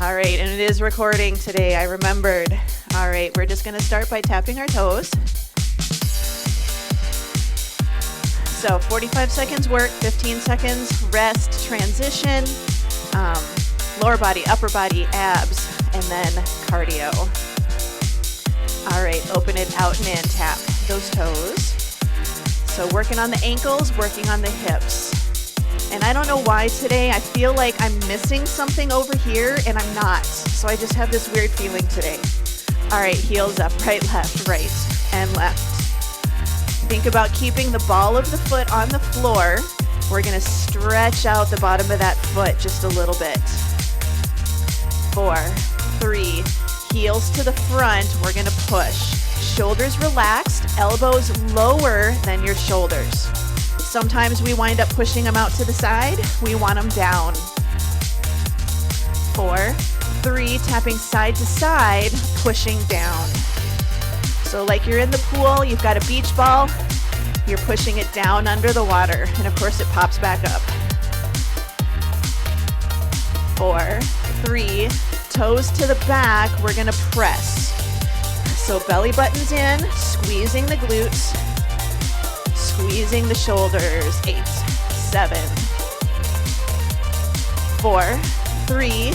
All right, and it is recording today, I remembered. All right, we're just gonna start by tapping our toes. So 45 seconds work, 15 seconds rest, transition, lower body, upper body, abs, and then cardio. All right, open it out and in, tap those toes. So working on the ankles, working on the hips. And I don't know why today, I feel like I'm missing something over here and I'm not. So I just have this weird feeling today. All right, heels up, right, and left. Think about keeping the ball of the foot on the floor. We're gonna stretch out the bottom of that foot just a little bit. 4, 3, heels to the front, we're gonna push. Shoulders relaxed, elbows lower than your shoulders. Sometimes we wind up pushing them out to the side. We want them down. 4, 3, tapping side to side, pushing down. So like you're in the pool, you've got a beach ball, you're pushing it down under the water, and of course it pops back up. 4, 3, toes to the back, we're gonna press. So belly buttons in, squeezing the glutes, squeezing the shoulders. 8, 7, 4, 3,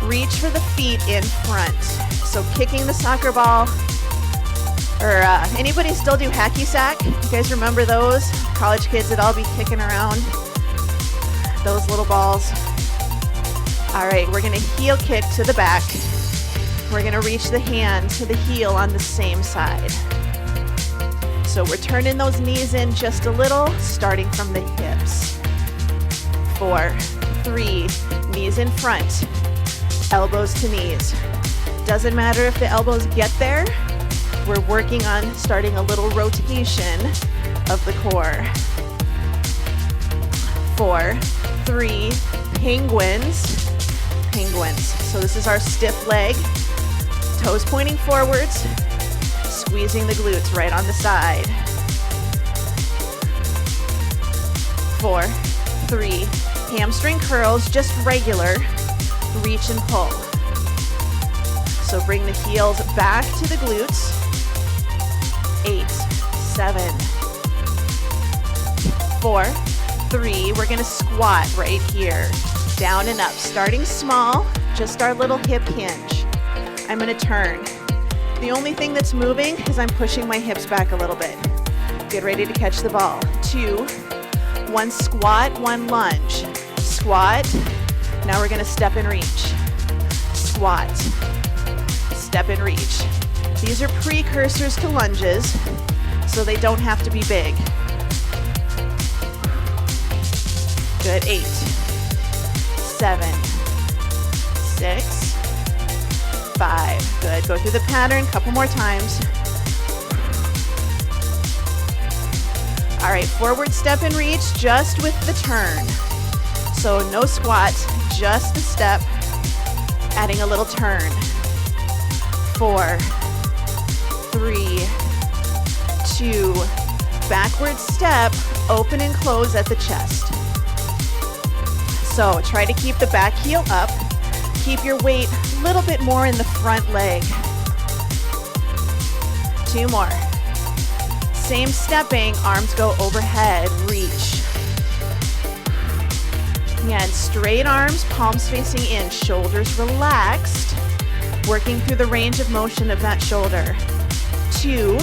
reach for the feet in front. So kicking the soccer ball, or anybody still do hacky sack? You guys remember those? College kids would all be kicking around those little balls. All right, we're gonna heel kick to the back. We're gonna reach the hand to the heel on the same side. So we're turning those knees in just a little, starting from the hips. 4, 3, knees in front, elbows to knees. Doesn't matter if the elbows get there, we're working on starting a little rotation of the core. 4, 3, penguins. So this is our stiff leg, toes pointing forwards, squeezing the glutes right on the side. 4, 3, hamstring curls, just regular, reach and pull. So bring the heels back to the glutes. 8, 7, 4, 3, we're gonna squat right here. Down and up, starting small, just our little hip hinge. I'm gonna turn. The only thing that's moving is I'm pushing my hips back a little bit. Get ready to catch the ball. 2, 1 squat, 1 lunge. Squat, now we're gonna step and reach. Squat, step and reach. These are precursors to lunges, so they don't have to be big. Good, 8, 7, 6, 5. Good, go through the pattern, couple more times. All right, forward step and reach just with the turn. So no squat, just the step, adding a little turn. 4, 3, 2, backward step, open and close at the chest. So try to keep the back heel up. Keep your weight a little bit more in the front leg. 2 more. Same stepping, arms go overhead, reach. Again, straight arms, palms facing in, shoulders relaxed, working through the range of motion of that shoulder. 2,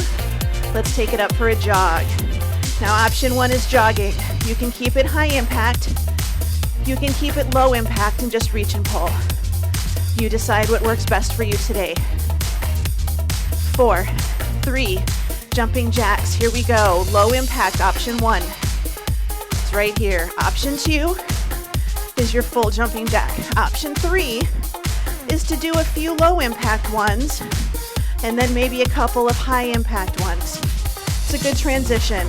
let's take it up for a jog. Now option 1 is jogging. You can keep it high impact. You can keep it low impact and just reach and pull. You decide what works best for you today. 4, 3, jumping jacks. Here we go. Low impact, option 1. It's right here. Option 2 is your full jumping jack. Option 3 is to do a few low impact ones and then maybe a couple of high impact ones. It's a good transition.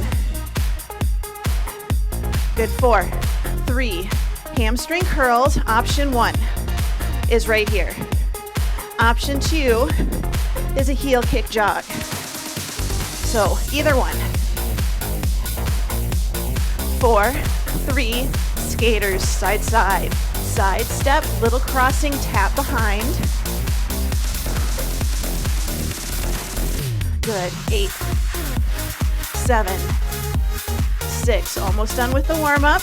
Good, 4, 3, hamstring curls. Option 1 is right here. Option 2 is a heel kick jog. So either one. 4, 3, skaters, side, side. Side step, little crossing, tap behind. Good. 8, 7, 6. Almost done with the warm-up.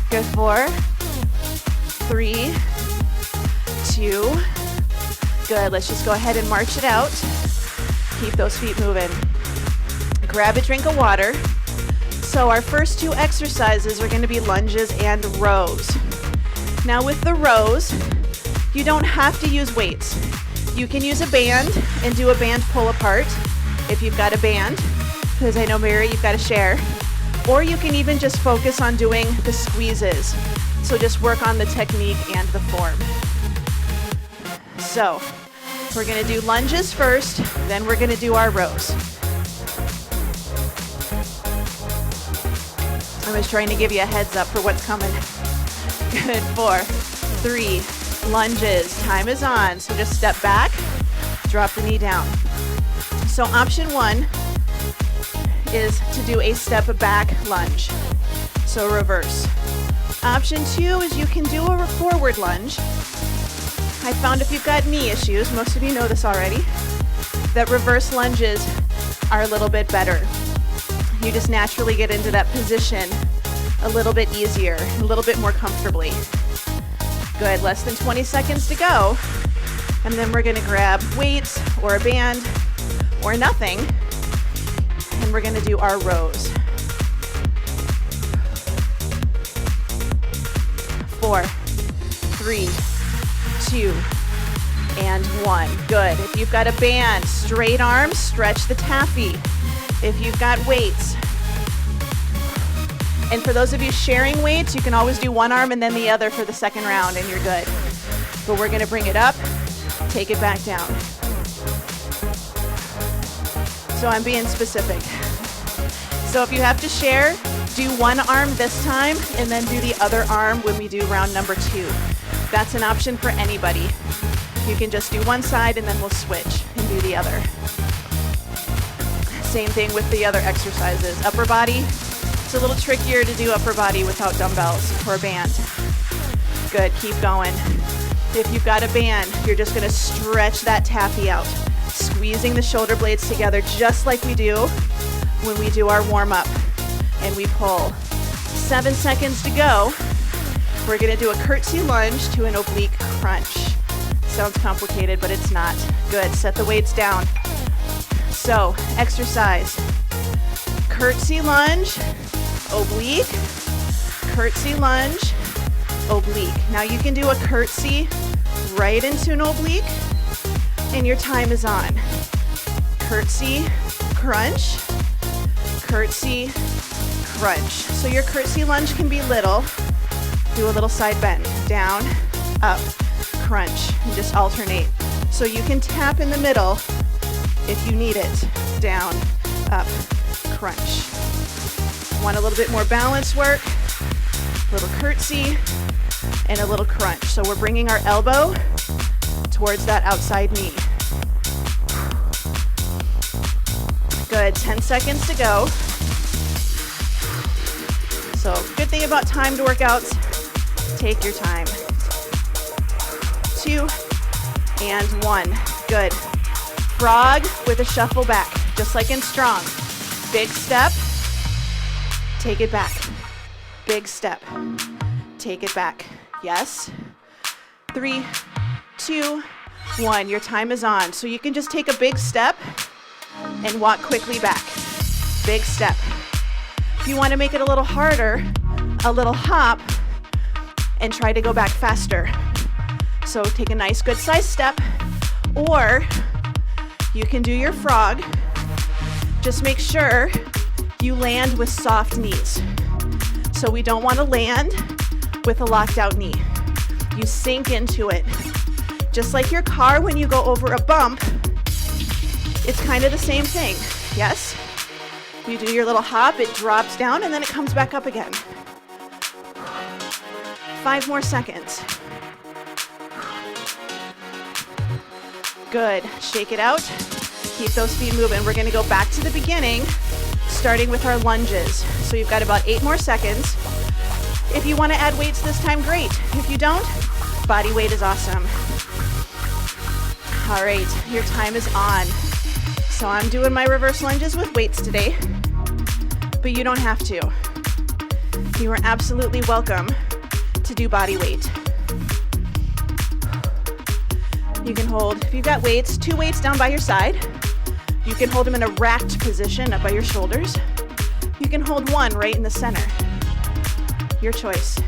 Good. 4, 3, 2. Good. Let's just go ahead and march it out. Keep those feet moving. Grab a drink of water. So our first 2 exercises are going to be lunges and rows. Now with the rows, you don't have to use weights. You can use a band and do a band pull apart if you've got a band, because I know, Mary, you've got a share. Or you can even just focus on doing the squeezes. So just work on the technique and the form. So we're going to do lunges first, then we're going to do our rows. I was trying to give you a heads up for what's coming. Good. 4, 3, lunges. Time is on. So just step back, drop the knee down. So option 1 is to do a step back lunge. So reverse. Option 2 is you can do a forward lunge. I found if you've got knee issues, most of you know this already, that reverse lunges are a little bit better. You just naturally get into that position a little bit easier, a little bit more comfortably. Good, less than 20 seconds to go. And then we're gonna grab weights or a band or nothing, and we're gonna do our rows. 4, 3, 2, and 1. Good. If you've got a band, straight arms, stretch the taffy. If you've got weights, and for those of you sharing weights, you can always do one arm and then the other for the second round and you're good. But we're gonna bring it up, take it back down. So I'm being specific. So if you have to share, do one arm this time and then do the other arm when we do round number 2. That's an option for anybody. You can just do one side and then we'll switch and do the other. Same thing with the other exercises. Upper body, it's a little trickier to do upper body without dumbbells or a band. Good, keep going. If you've got a band, you're just gonna stretch that taffy out, squeezing the shoulder blades together just like we do when we do our warm-up and we pull. 7 seconds to go. We're gonna do a curtsy lunge to an oblique crunch. Sounds complicated, but it's not. Good, set the weights down. So, exercise. Curtsy lunge, oblique, curtsy lunge, oblique. Now you can do a curtsy right into an oblique, and your time is on. Curtsy, crunch, curtsy, crunch. So your curtsy lunge can be little. Do a little side bend, down, up, crunch, and just alternate. So you can tap in the middle if you need it. Down, up, crunch. Want a little bit more balance work? Little curtsy and a little crunch. So we're bringing our elbow towards that outside knee. Good, 10 seconds to go. So good thing about timed workouts, take your time. 2 and 1. Good. Frog with a shuffle back, just like in strong. Big step, take it back. Big step, take it back. Yes. 3, 2, 1. Your time is on. So you can just take a big step and walk quickly back. Big step. If you want to make it a little harder, a little hop and try to go back faster. So take a nice good size step, or you can do your frog. Just make sure you land with soft knees. So we don't want to land with a locked out knee. You sink into it. Just like your car when you go over a bump, it's kind of the same thing, yes? You do your little hop, it drops down, and then it comes back up again. 5 more seconds. Good, shake it out. Keep those feet moving. We're gonna go back to the beginning, starting with our lunges. So you've got about 8 more seconds. If you want to add weights this time, great. If you don't, body weight is awesome. All right, your time is on. So I'm doing my reverse lunges with weights today, but you don't have to. You are absolutely welcome to do body weight. You can hold, if you've got weights, 2 weights down by your side. You can hold them in a racked position up by your shoulders. You can hold 1 right in the center. Your choice.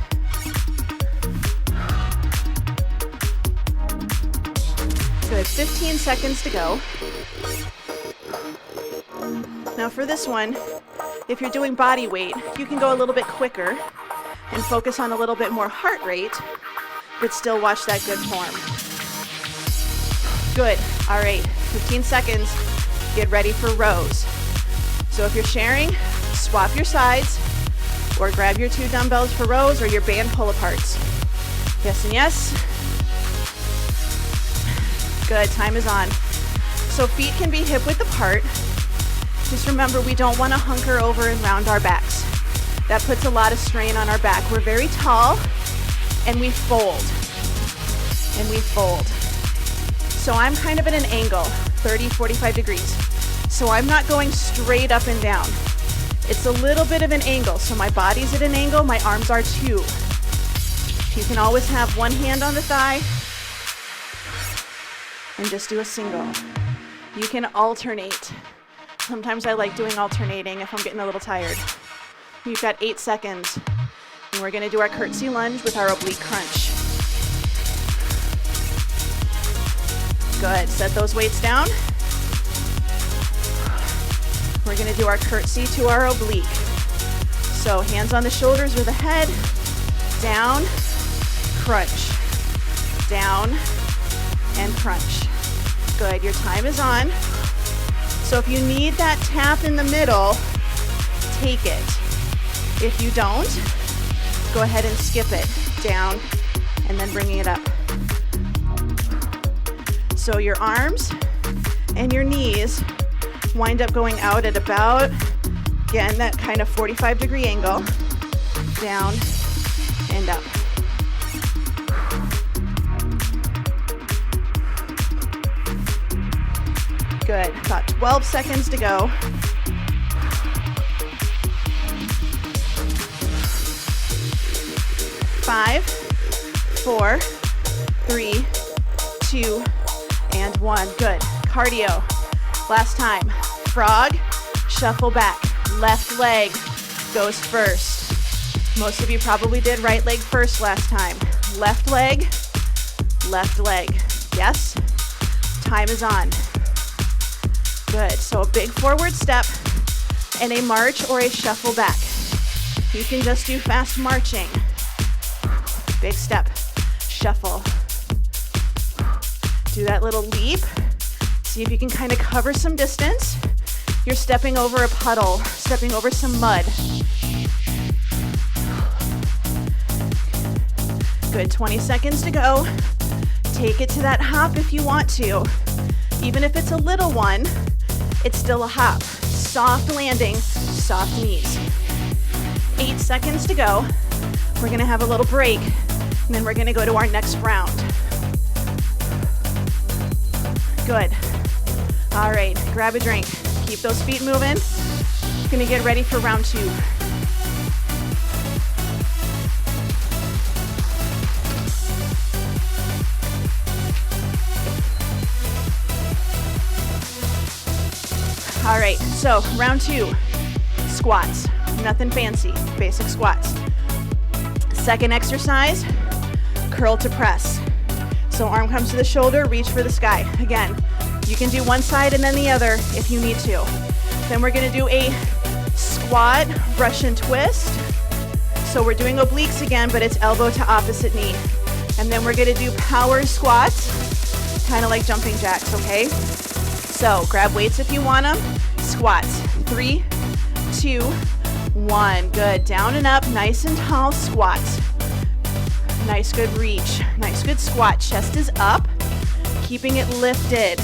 Good, 15 seconds to go. Now for this one, if you're doing body weight, you can go a little bit quicker and focus on a little bit more heart rate, but still watch that good form. Good, all right, 15 seconds, get ready for rows. So if you're sharing, swap your sides, or grab your 2 dumbbells for rows or your band pull-aparts. Yes and yes. Good, time is on. So feet can be hip-width apart. Just remember, we don't want to hunker over and round our backs. That puts a lot of strain on our back. We're very tall, and we fold. And we fold. So I'm kind of at an angle, 30, 45 degrees. So I'm not going straight up and down. It's a little bit of an angle. So my body's at an angle, my arms are too. You can always have one hand on the thigh and just do a single. You can alternate. Sometimes I like doing alternating if I'm getting a little tired. You've got 8 seconds. And we're gonna do our curtsy lunge with our oblique crunch. Good, set those weights down. We're gonna do our curtsy to our oblique. So hands on the shoulders or the head, down, crunch, down, and crunch. Good, your time is on. So if you need that tap in the middle, take it. If you don't, go ahead and skip it, down, and then bringing it up. So your arms and your knees wind up going out at about, again, that kind of 45-degree angle, down and up. Good, about 12 seconds to go. 5, 4, 3, 2, and 1. Good, cardio. Last time, frog, shuffle back. Left leg goes first. Most of you probably did right leg first last time. Left leg, yes? Time is on. Good, so a big forward step and a march or a shuffle back. You can just do fast marching. Big step, shuffle. Do that little leap. See if you can kind of cover some distance. You're stepping over a puddle, stepping over some mud. Good, 20 seconds to go. Take it to that hop if you want to. Even if it's a little one, it's still a hop. Soft landing, soft knees. 8 seconds to go. We're gonna have a little break, and then we're gonna go to our next round. Good. All right, grab a drink. Keep those feet moving. Gonna get ready for round 2. All right, so round 2, squats. Nothing fancy, basic squats. Second exercise, curl to press. So arm comes to the shoulder, reach for the sky. Again, you can do one side and then the other if you need to. Then we're gonna do a squat, Russian twist. So we're doing obliques again, but it's elbow to opposite knee. And then we're gonna do power squats, kind of like jumping jacks, okay? So grab weights if you want them. Squats, 3, 2, 1. Good, down and up, nice and tall squats. Nice, good reach, nice, good squat. Chest is up, keeping it lifted.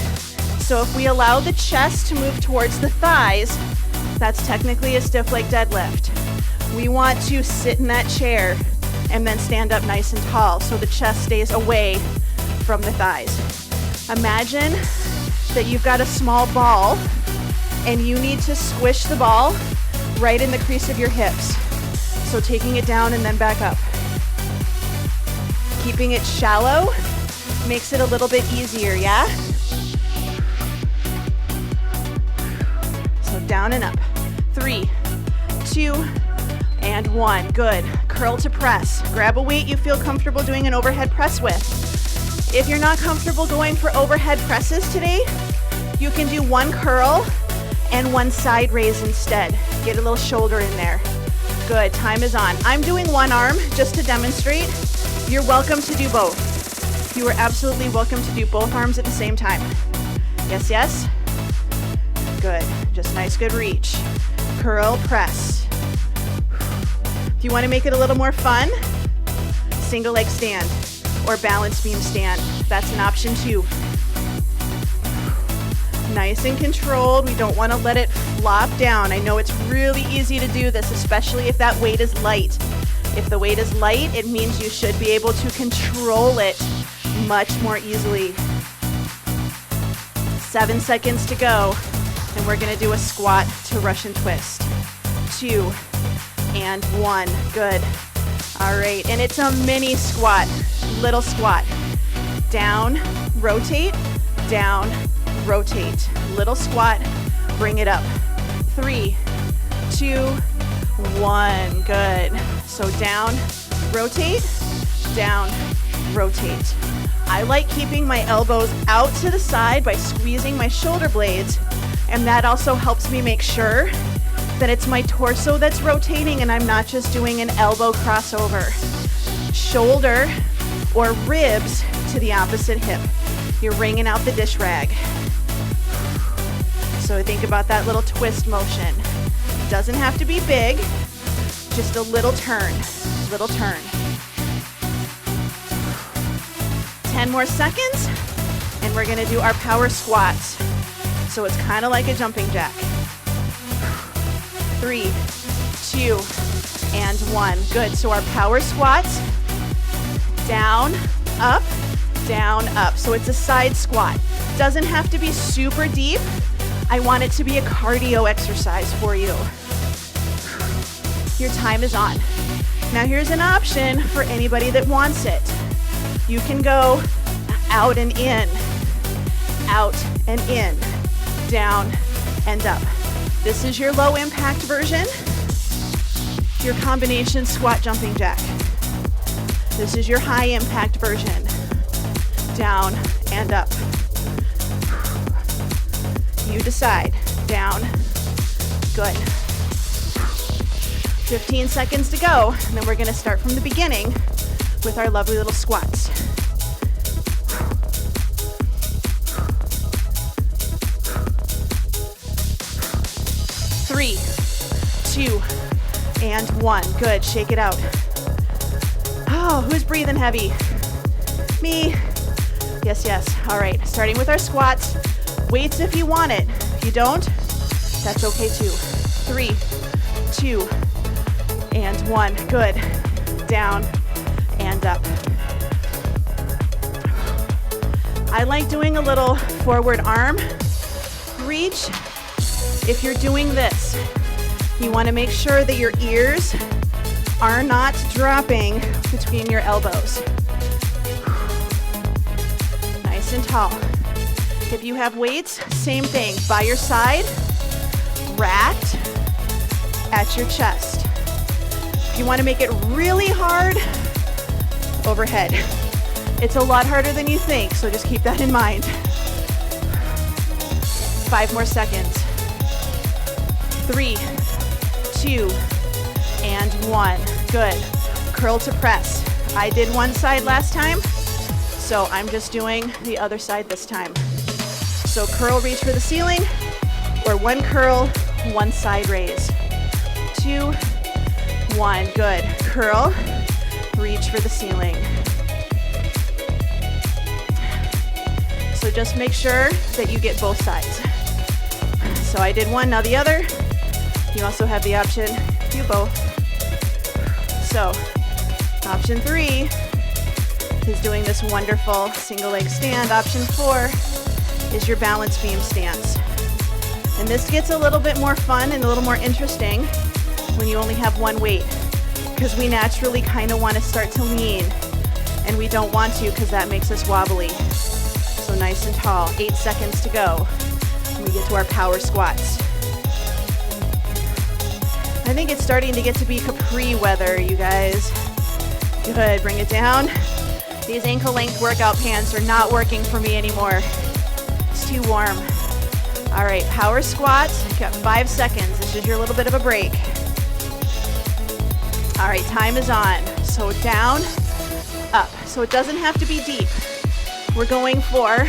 So if we allow the chest to move towards the thighs, that's technically a stiff leg deadlift. We want to sit in that chair, and then stand up nice and tall so the chest stays away from the thighs. Imagine that you've got a small ball and you need to squish the ball right in the crease of your hips. So taking it down and then back up. Keeping it shallow makes it a little bit easier, yeah? So down and up. 3, 2, and 1. Good. Curl to press. Grab a weight you feel comfortable doing an overhead press with. If you're not comfortable going for overhead presses today, you can do one curl and one side raise instead. Get a little shoulder in there. Good, time is on. I'm doing one arm just to demonstrate. You're welcome to do both. You are absolutely welcome to do both arms at the same time. Yes, yes? Good, just nice, good reach. Curl, press. If you want to make it a little more fun, single leg stand or balance beam stand. That's an option too. Nice and controlled. We don't want to let it flop down. I know it's really easy to do this, especially if that weight is light. If the weight is light, it means you should be able to control it much more easily. 7 seconds to go, and we're gonna do a squat to Russian twist. 2 and 1, good. All right, and it's a mini squat, little squat. Down, rotate, down, rotate. Little squat, bring it up. 3, 2, 1, good. So down, rotate, down, rotate. I like keeping my elbows out to the side by squeezing my shoulder blades, and that also helps me make sure that it's my torso that's rotating and I'm not just doing an elbow crossover. Shoulder or ribs to the opposite hip. You're wringing out the dish rag. So think about that little twist motion. Doesn't have to be big, just a little turn, little turn. 10 more seconds, and we're gonna do our power squats. So it's kind of like a jumping jack. 3, 2, and 1. Good, so our power squats, down, up, down, up. So it's a side squat. Doesn't have to be super deep. I want it to be a cardio exercise for you. Your time is on. Now here's an option for anybody that wants it. You can go out and in, down and up. This is your low impact version, your combination squat jumping jack. This is your high impact version, down and up. You decide, down, good. 15 seconds to go, and then we're gonna start from the beginning with our lovely little squats. 3, 2, and 1. Good, shake it out. Oh, who's breathing heavy? Me? Yes, yes. All right, starting with our squats. Weights if you want it. If you don't, that's okay too. 3, 2, and 1. Good. Down and up. I like doing a little forward arm reach. If you're doing this, you want to make sure that your ears are not dropping between your elbows. Nice and tall. If you have weights, same thing. By your side, racked at your chest. If you want to make it really hard, overhead. It's a lot harder than you think, so just keep that in mind. 5 more seconds. 3, 2, and 1. Good. Curl to press. I did one side last time, so I'm just doing the other side this time. So curl, reach for the ceiling, or one curl, one side raise. 2, 1. Good. Curl, reach for the ceiling. So just make sure that you get both sides. So I did one, now the other. You also have the option to do both. So Option 3 is doing this wonderful single leg stand. Option 4 is your balance beam stance. And this gets a little bit more fun and a little more interesting when you only have one weight, because we naturally kind of want to start to lean, and we don't want to because that makes us wobbly. So nice and tall, 8 seconds to go when we get to our power squats. I think it's starting to get to be capri weather, you guys. Good, bring it down. These ankle length workout pants are not working for me anymore. It's too warm. All right, power squats, got 5 seconds. This is your little bit of a break. All right, time is on. So down, up. So it doesn't have to be deep. We're going for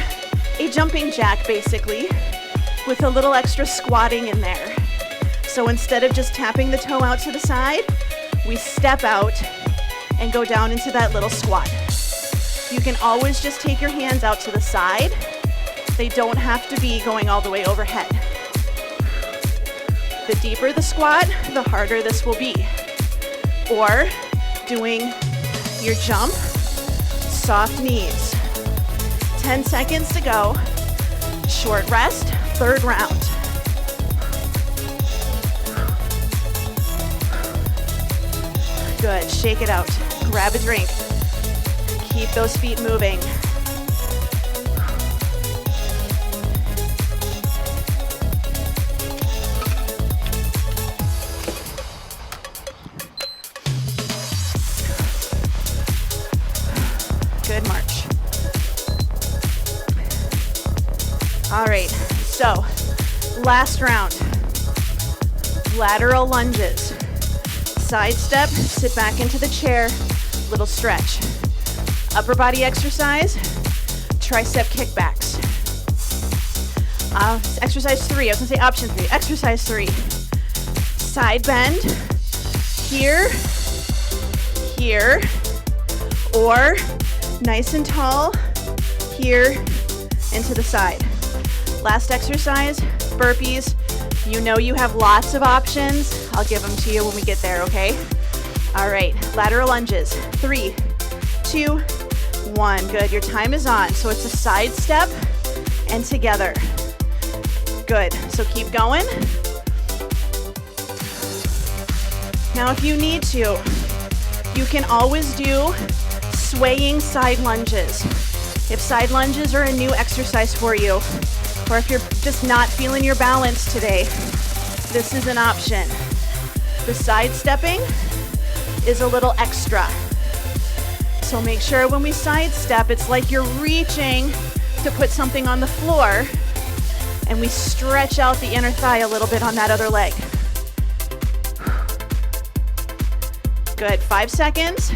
a jumping jack, basically, with a little extra squatting in there. So instead of just tapping the toe out to the side, we step out and go down into that little squat. You can always just take your hands out to the side. They don't have to be going all the way overhead. The deeper the squat, the harder this will be. Or doing your jump, soft knees. 10 seconds to go. Short rest, third round. Good, shake it out. Grab a drink. Keep those feet moving. Good march. All right, so last round. Lateral lunges. Side step, sit back into the chair, little stretch. Upper body exercise, tricep kickbacks. Exercise 3, I was gonna say option 3. Exercise 3, side bend, here, here, or nice and tall, here, and to the side. Last exercise, burpees. You know you have lots of options. I'll give them to you when we get there, okay? All right, lateral lunges. 3, 2, 1. Good, your time is on. So it's a side step and together. Good, so keep going. Now if you need to, you can always do swaying side lunges. If side lunges are a new exercise for you, or if you're just not feeling your balance today, this is an option. The side stepping is a little extra. So make sure when we side step, it's like you're reaching to put something on the floor, and we stretch out the inner thigh a little bit on that other leg. Good, 5 seconds.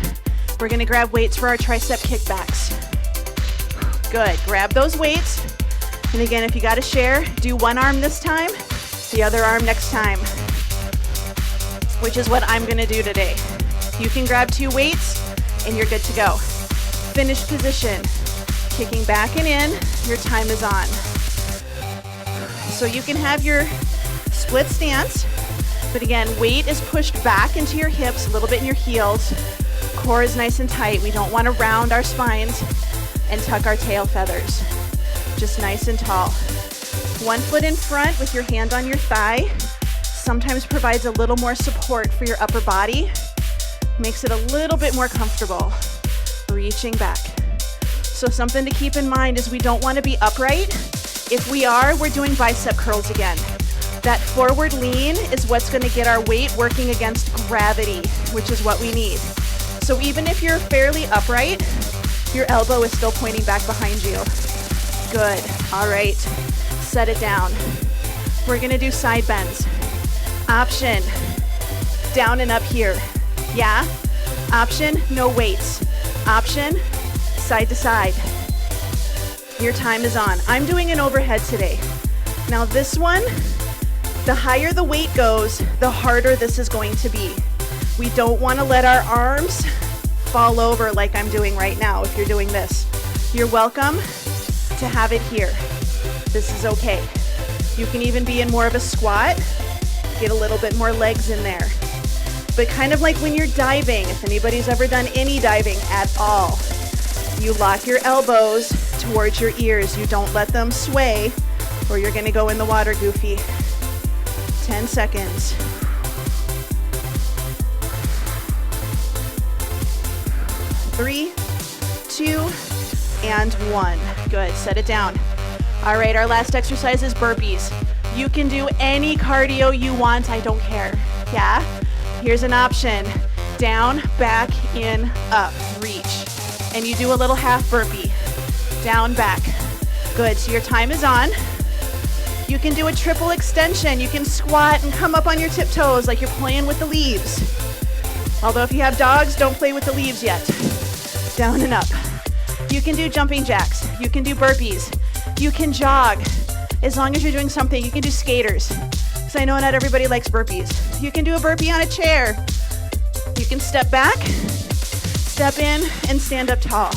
We're gonna grab weights for our tricep kickbacks. Good, grab those weights. And again, if you gotta share, do one arm this time, the other arm next time, which is what I'm gonna do today. You can grab 2 weights and you're good to go. Finished position, kicking back and in, your time is on. So you can have your split stance, but again, weight is pushed back into your hips, a little bit in your heels. Core is nice and tight. We don't wanna round our spines and tuck our tail feathers. Just nice and tall. 1 foot in front with your hand on your thigh sometimes provides a little more support for your upper body, makes it a little bit more comfortable. Reaching back. So something to keep in mind is we don't want to be upright. If we are, we're doing bicep curls again. That forward lean is what's going to get our weight working against gravity, which is what we need. So even if you're fairly upright, your elbow is still pointing back behind you. Good, all right, set it down. We're gonna do side bends. Option, down and up here. Yeah, option, no weights. Option, side to side. Your time is on. I'm doing an overhead today. Now this one, the higher the weight goes, the harder this is going to be. We don't wanna let our arms fall over like I'm doing right now if you're doing this. You're welcome to have it here. This is okay. You can even be in more of a squat, get a little bit more legs in there. but kind of like when you're diving, if anybody's ever done any diving at all, you lock your elbows towards your ears. You don't let them sway or you're gonna go in the water goofy. 10 seconds. 3, 2, and 1. Good, set it down. All right, our last exercise is burpees. You can do any cardio you want, I don't care. Yeah? Here's an option. Down, back, in, up, reach. And you do a little half burpee. Down, back. Good, so your time is on. You can do a triple extension. You can squat and come up on your tiptoes like you're playing with the leaves. Although if you have dogs, don't play with the leaves yet. Down and up. You can do jumping jacks. You can do burpees. You can jog. As long as you're doing something, you can do skaters. Because I know not everybody likes burpees. You can do a burpee on a chair. You can step back, step in, and stand up tall.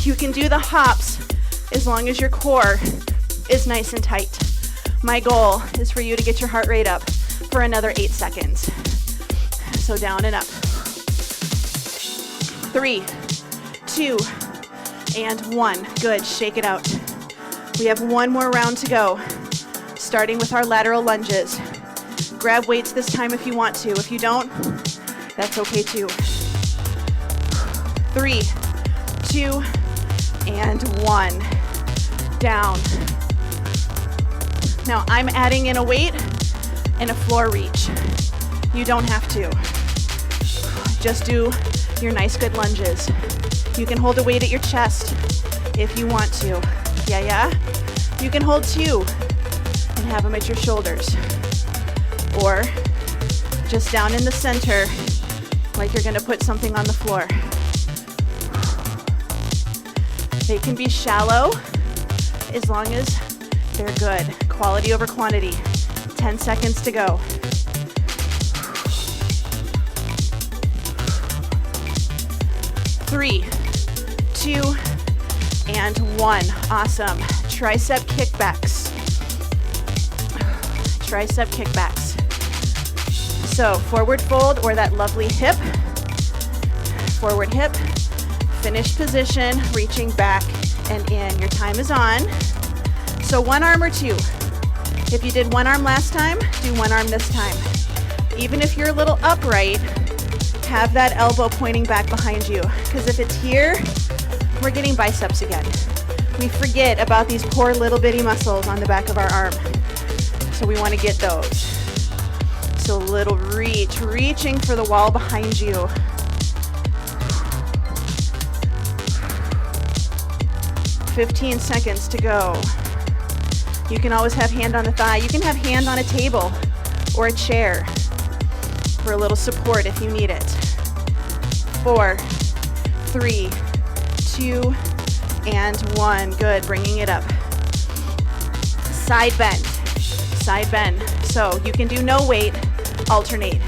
You can do the hops as long as your core is nice and tight. My goal is for you to get your heart rate up for another 8 seconds. So down and up. 3, 2, and 1. Good, shake it out. We have one more round to go, starting with our lateral lunges. Grab weights this time if you want to. If you don't, that's okay too. 3, 2, and 1. Down. Now I'm adding in a weight and a floor reach. You don't have to. Just do your nice good lunges. You can hold a weight at your chest if you want to. Yeah? You can hold 2 and have them at your shoulders. Or just down in the center like you're gonna put something on the floor. They can be shallow as long as they're good. Quality over quantity. 10 seconds to go. 3, 2, and 1. Awesome. Tricep kickbacks. Tricep kickbacks. So forward fold or that lovely hip. Forward hip. Finish position, reaching back and in. Your time is on. So one arm or two. If you did one arm last time, do one arm this time. Even if you're a little upright, have that elbow pointing back behind you. Because if it's here, we're getting biceps again. We forget about these poor little bitty muscles on the back of our arm. So we want to get those. So a little reach, reaching for the wall behind you. "15 seconds to go. You can always have hand on the thigh. You can have hand on a table or a chair for a little support if you need it. 4, 3, 2, and 1. Good, bringing it up. Side bend, side bend. So you can do no weight, alternate.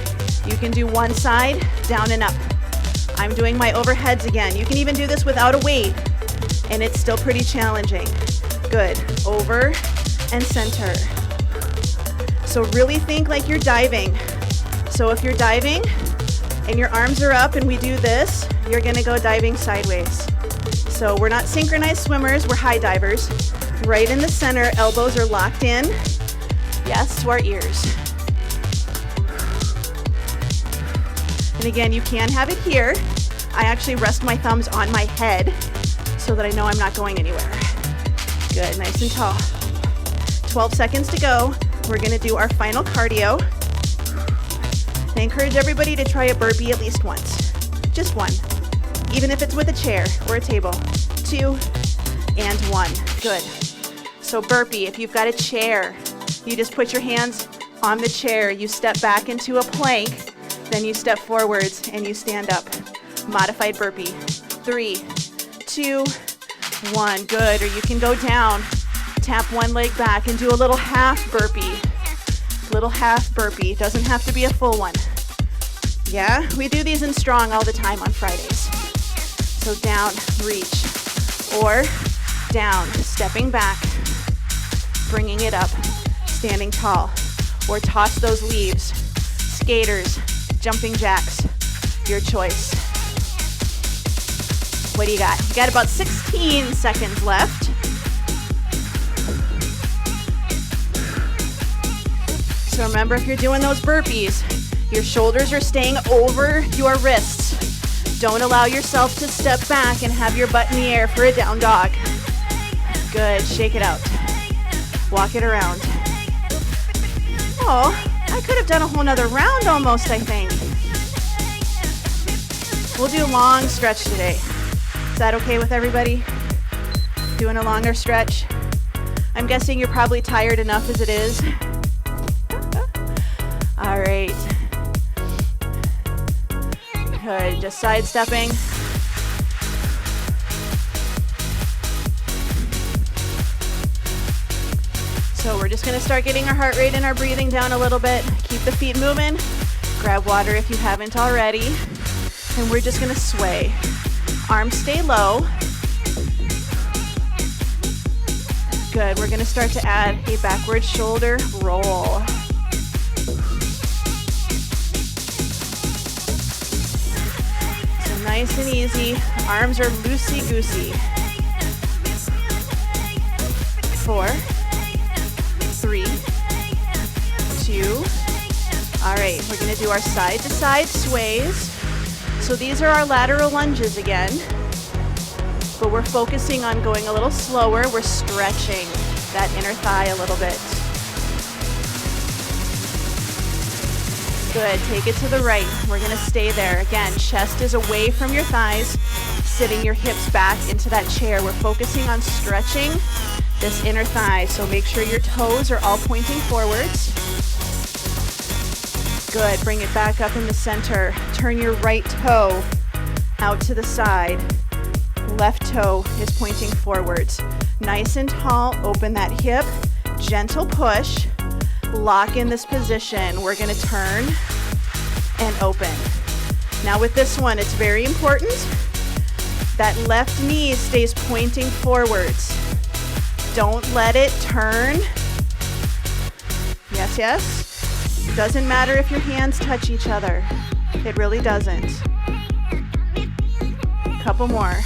You can do one side, down and up. I'm doing my overheads again. You can even do this without a weight, and it's still pretty challenging. Good, over and center. So really think like you're diving. So if you're diving and your arms are up and we do this, you're gonna go diving sideways. So we're not synchronized swimmers, we're high divers. Right in the center, elbows are locked in. Yes, to our ears. And again, you can have it here. I actually rest my thumbs on my head so that I know I'm not going anywhere. Good, nice and tall. 12 seconds to go. We're gonna do our final cardio. I encourage everybody to try a burpee at least once. Just one. Even if it's with a chair or a table. 2 and 1. Good. So burpee, if you've got a chair, you just put your hands on the chair, you step back into a plank, then you step forwards and you stand up. Modified burpee. 3, 2, 1. Good. Or you can go down, tap one leg back and do a little half burpee. Little half burpee. Doesn't have to be a full one. Yeah, we do these in strong all the time on Fridays. So down, reach, or down, stepping back, bringing it up, standing tall, or toss those leaves. Skaters, jumping jacks, your choice. What do you got? You got about 16 seconds left. So remember, if you're doing those burpees, your shoulders are staying over your wrists. Don't allow yourself to step back and have your butt in the air for a down dog. Good, shake it out. Walk it around. Oh, I could have done a whole nother round almost, I think. We'll do a long stretch today. Is that okay with everybody? Doing a longer stretch? I'm guessing you're probably tired enough as it is. All right. Good, just sidestepping. So we're just gonna start getting our heart rate and our breathing down a little bit. Keep the feet moving. Grab water if you haven't already. And we're just gonna sway. Arms stay low. Good, we're gonna start to add a backward shoulder roll. Nice and easy. Arms are loosey-goosey. 4, 3, 2. All right, we're gonna do our side-to-side sways. So these are our lateral lunges again, but we're focusing on going a little slower. We're stretching that inner thigh a little bit. Good, take it to the right. We're gonna stay there. Again, chest is away from your thighs, sitting your hips back into that chair. We're focusing on stretching this inner thigh, so make sure your toes are all pointing forwards. Good, bring it back up in the center. Turn your right toe out to the side. Left toe is pointing forwards. Nice and tall, open that hip, gentle push. Lock in this position. We're gonna turn and open. Now with this one, it's very important that left knee stays pointing forwards. Don't let it turn. Yes, yes. Doesn't matter if your hands touch each other. It really doesn't. Couple more.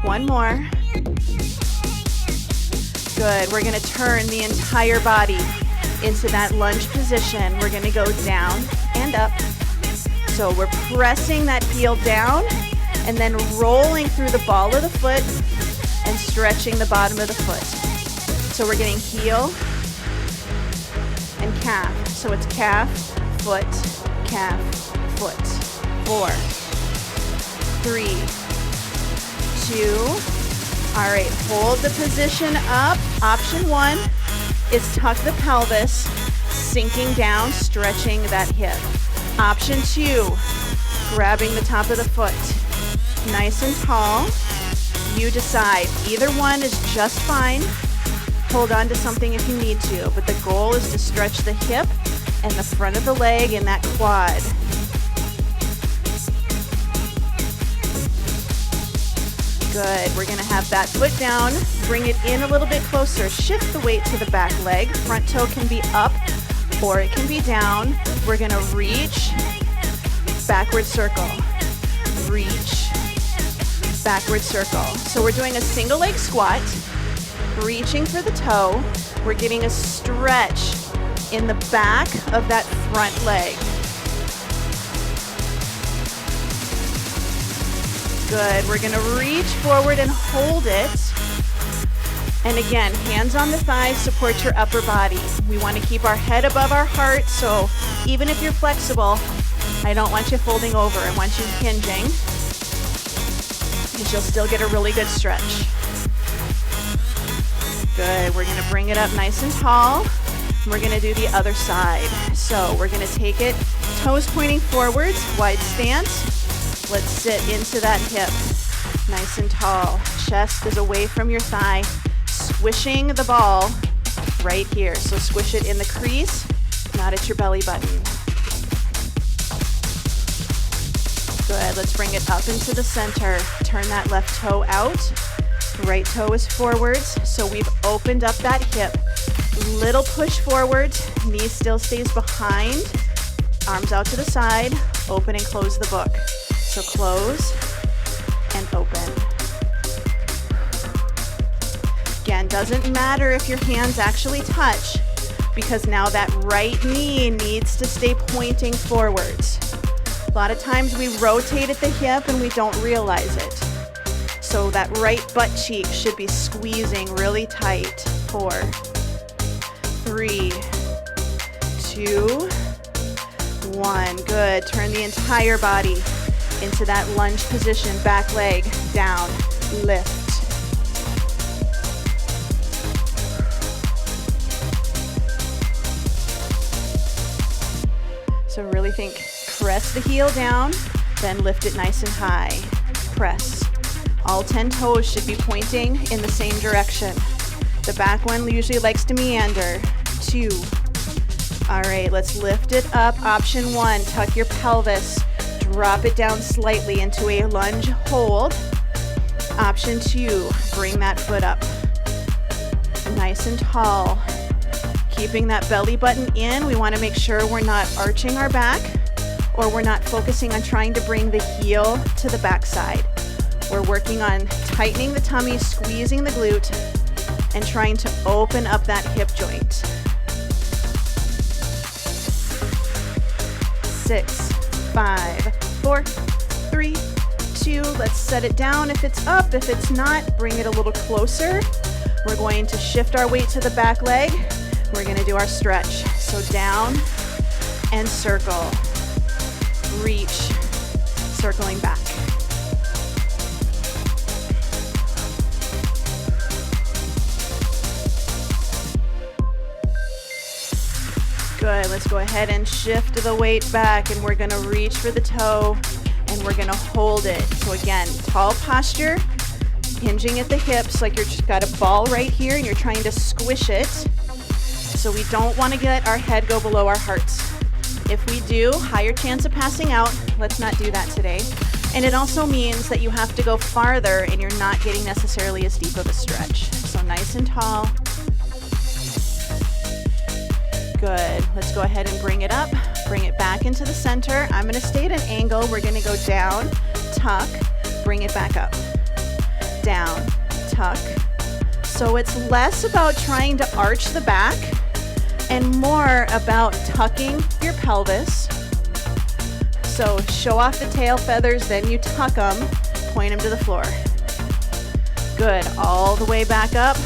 One more. Good, we're gonna turn the entire body into that lunge position. We're gonna go down and up. So we're pressing that heel down and then rolling through the ball of the foot and stretching the bottom of the foot. So we're getting heel and calf. So it's calf, foot, calf, foot. 4, 3, 2. All right, hold the position up. Option 1 is tuck the pelvis, sinking down, stretching that hip. Option 2, grabbing the top of the foot. Nice and tall. You decide. Either one is just fine. Hold on to something if you need to, but the goal is to stretch the hip and the front of the leg and that quad. Good, we're gonna have that foot down, bring it in a little bit closer, shift the weight to the back leg, front toe can be up or it can be down. We're gonna reach, backward circle, reach, backward circle. So we're doing a single leg squat, reaching for the toe. We're getting a stretch in the back of that front leg. Good, we're gonna reach forward and hold it. And again, hands on the thighs, support your upper body. We wanna keep our head above our heart, so even if you're flexible, I don't want you folding over. I want you hinging, because you'll still get a really good stretch. Good, we're gonna bring it up nice and tall. We're gonna do the other side. So we're gonna take it, toes pointing forwards, wide stance. Let's sit into that hip, nice and tall. Chest is away from your thigh, squishing the ball right here. So squish it in the crease, not at your belly button. Good, let's bring it up into the center. Turn that left toe out, right toe is forwards. So we've opened up that hip, Little push forward, knee still stays behind, arms out to the side, open and close the book. So close and open. Again, doesn't matter if your hands actually touch, because now that right knee needs to stay pointing forwards. A lot of times we rotate at the hip and we don't realize it. So that right butt cheek should be squeezing really tight. 4, 3, 2, 1. Good. Turn the entire body into that lunge position. Back leg down, lift. So really think, press the heel down, then lift it nice and high. Press. All 10 toes should be pointing in the same direction. The back one usually likes to meander. 2. All right, let's lift it up. Option 1, tuck your pelvis. Drop it down slightly into a lunge hold. Option 2, bring that foot up. Nice and tall. Keeping that belly button in, we want to make sure we're not arching our back or we're not focusing on trying to bring the heel to the backside. We're working on tightening the tummy, squeezing the glute, and trying to open up that hip joint. 6, 5, 4, 3, 2. Let's set it down if it's up. If it's not, bring it a little closer. We're going to shift our weight to the back leg. We're going to do our stretch. So down and circle. Reach, circling back. Good, let's go ahead and shift the weight back, and we're gonna reach for the toe and we're gonna hold it. So again, tall posture, hinging at the hips like you're just got a ball right here and you're trying to squish it. So we don't wanna let our head go below our hearts. If we do, higher chance of passing out. Let's not do that today. And it also means that you have to go farther and you're not getting necessarily as deep of a stretch. So nice and tall. Good. Let's go ahead and bring it up. Bring it back into the center. I'm going to stay at an angle. We're going to go down, tuck, bring it back up. Down, tuck. So it's less about trying to arch the back and more about tucking your pelvis. So show off the tail feathers, then you tuck them, point them to the floor. Good. All the way back up,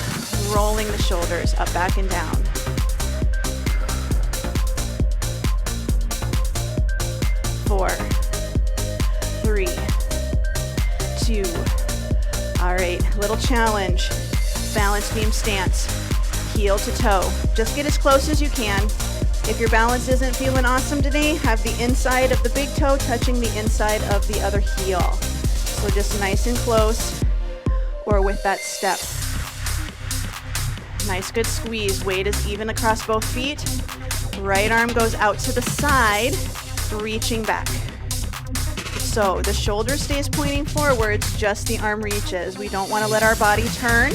rolling the shoulders up, back, and down. 4, 3, 2. All right, little challenge. Balance beam stance, heel to toe. Just get as close as you can. If your balance isn't feeling awesome today, have the inside of the big toe touching the inside of the other heel. So just nice and close, or with that step. Nice, good squeeze. Weight is even across both feet. Right arm goes out to the side, reaching back. So the shoulder stays pointing forwards, just the arm reaches. We don't want to let our body turn.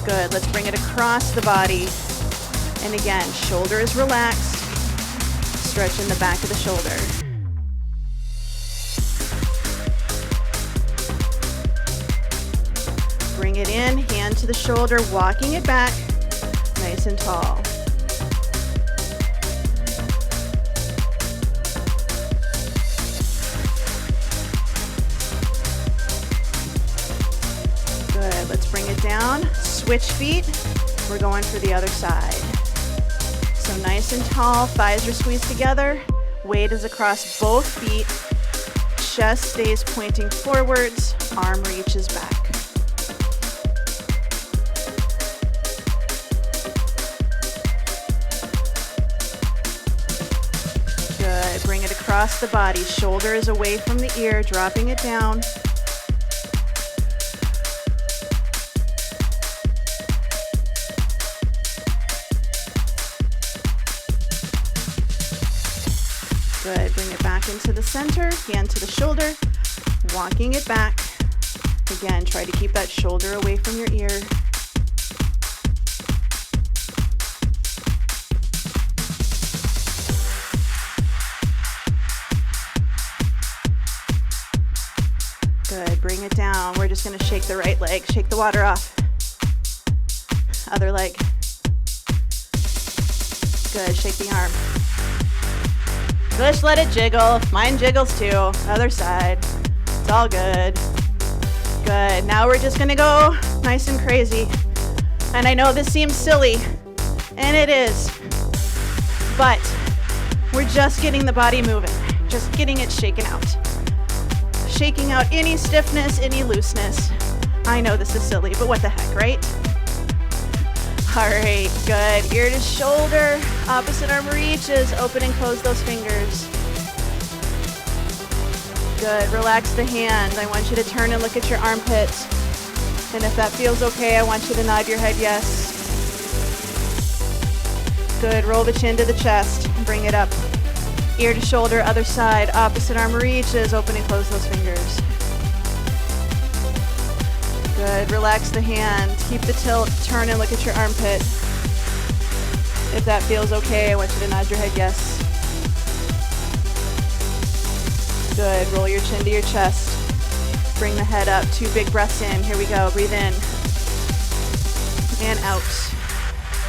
Good, let's bring it across the body. And again, shoulder is relaxed. Stretch in the back of the shoulder. Bring it in, hand to the shoulder, walking it back, nice and tall. Good, let's bring it down, switch feet, we're going for the other side. So nice and tall, thighs are squeezed together, weight is across both feet, chest stays pointing forwards, arm reaches back. Good, bring it across the body, shoulder is away from the ear, dropping it down. Good, bring it back into the center, hand to the shoulder, walking it back, Again, try to keep that shoulder away from your ear. Good, bring it down. We're just gonna shake the right leg, shake the water off. Other leg. Good, shake the arm. Just let it jiggle. Mine jiggles too. Other side. It's all good. Good, now we're just gonna go nice and crazy. And I know this seems silly, and it is, but we're just getting the body moving, just getting it shaken out. Shaking out any stiffness, any looseness. I know this is silly, but what the heck, right? All right, good. Ear to shoulder, opposite arm reaches, open and close those fingers. Good, relax the hand. I want you to turn and look at your armpit. And if that feels okay, I want you to nod your head yes. Good, roll the chin to the chest, bring it up. Ear to shoulder, other side, opposite arm reaches, open and close those fingers. Good, relax the hand, keep the tilt, turn and look at your armpit. If that feels okay, I want you to nod your head yes. Good, roll your chin to your chest. Bring the head up, 2 big breaths in, here we go, breathe in. And out.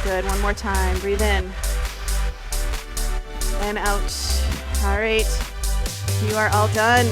Good, one more time, breathe in. And out. All right, you are all done.